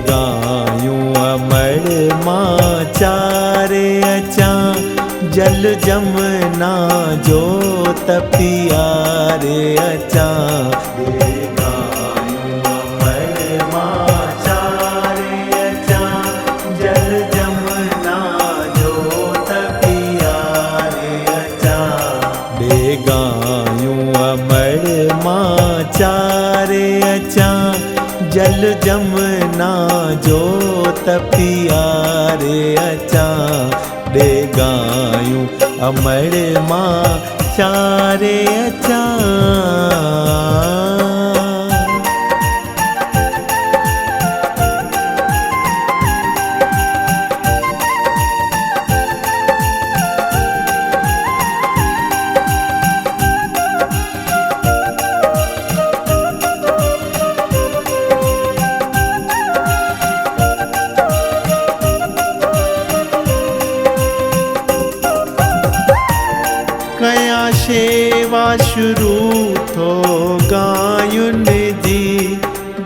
गायूं अमर मां चारे अचा जल जमुना जो तपियारे अचा। गायूं अमर मां चारे अचा जल जमुना जो तपियारे अचा। गायूं अमर मां चारे अचा जल जमुना जो तपियारे अचा। गायूं अमर मां चारे अचा। कया शेवा शुरू थो गायुनि जी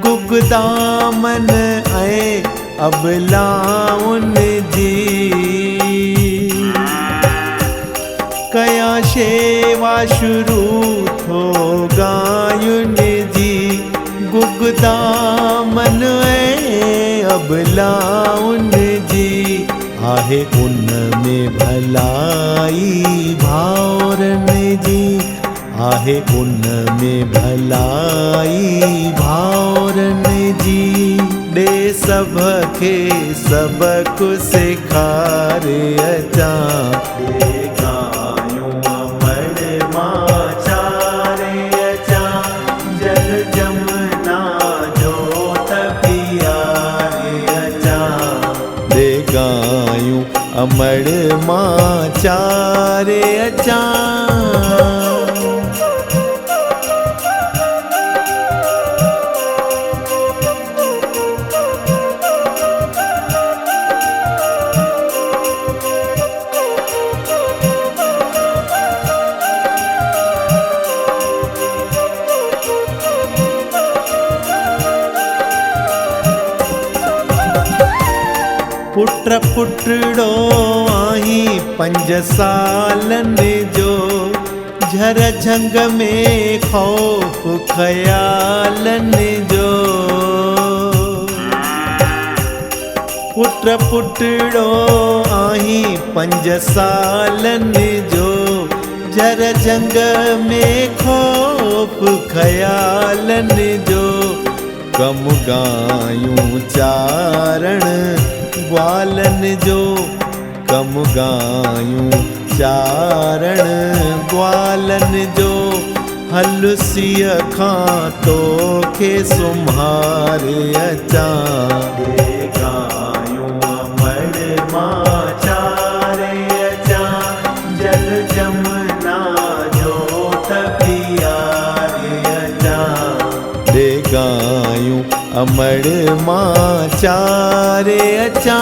गुगदामन ऐं अबलाउनि जी। कया शेवा शुरू थो गायुनि जी गुगदामन ऐं अबलाउनि जी। आहे उन में भलाई भाउरनि जी। आहे उन में भलाई भाउरनि जी। ॾे सभ खे सबक़ु सेखारे अचा। गायूं अमर मां चारे अचा जल जमुना जो तपियारे अचा। गायूं अमर मां चारे अचा। पुट पुटड़ो आहीं 5 सालनि जो झर झंग में ख़ौफ़ ख़यालनि जो। पुट पुटड़ो आहीं 5 सालनि जो झर झंग में ख़ौफ़ ख़यालनि जो। कम गायूं चारण ग्वालन जो। कम गायूं चारण ग्वालन जो। हल सीअ खां तोखे सुम्हारे अचा। गायूं अमर मां चारे अचा जल जमुना जो तपियारे अचा। गायूं अमर मां चारे अचा।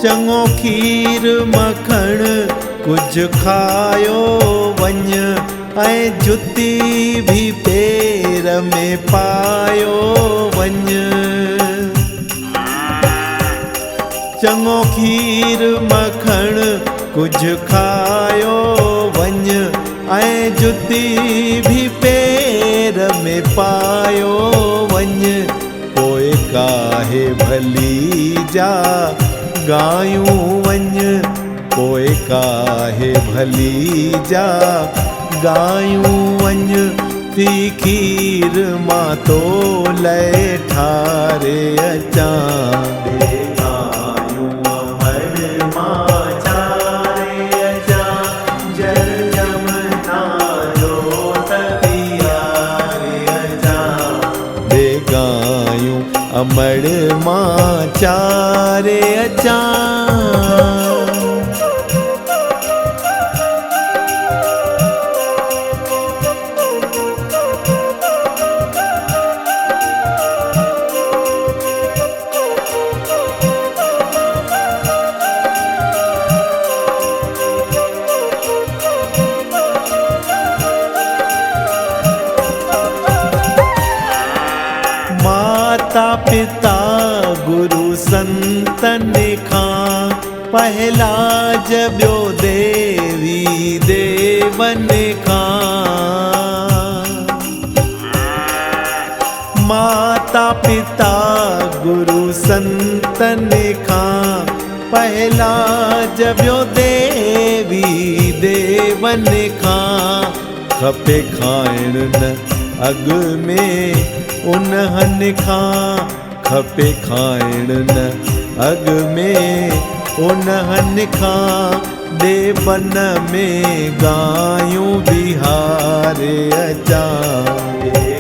चङो खीर मखण कुझु खायो वञ ऐं जुती बि पेर में पायो वञ। चङो खीर मखण कुझु खायो वञ ऐं जुती बि पेर में पायो वञ। पोइ काहे भली जा गायूं वञ। पोइ काहे भली जा गायूं वञ। जुती खीर मां तो लय ठारे अचां। गायूं अमर मां चारे अचां, जल जमुना जोत पियारे अचां। गायूं अमर मां चारे अचां। माता पिता गुरु संतन खां पहला जबियो देवी देवन खां। माता पिता गुरु संतन खां पहला जबियो देवी देवन खां। खपे खाइण न अग में उन्हनि खां, खपे खाइण न अग में उन्हनि खां। देवन में गायूं बिहारे अचां।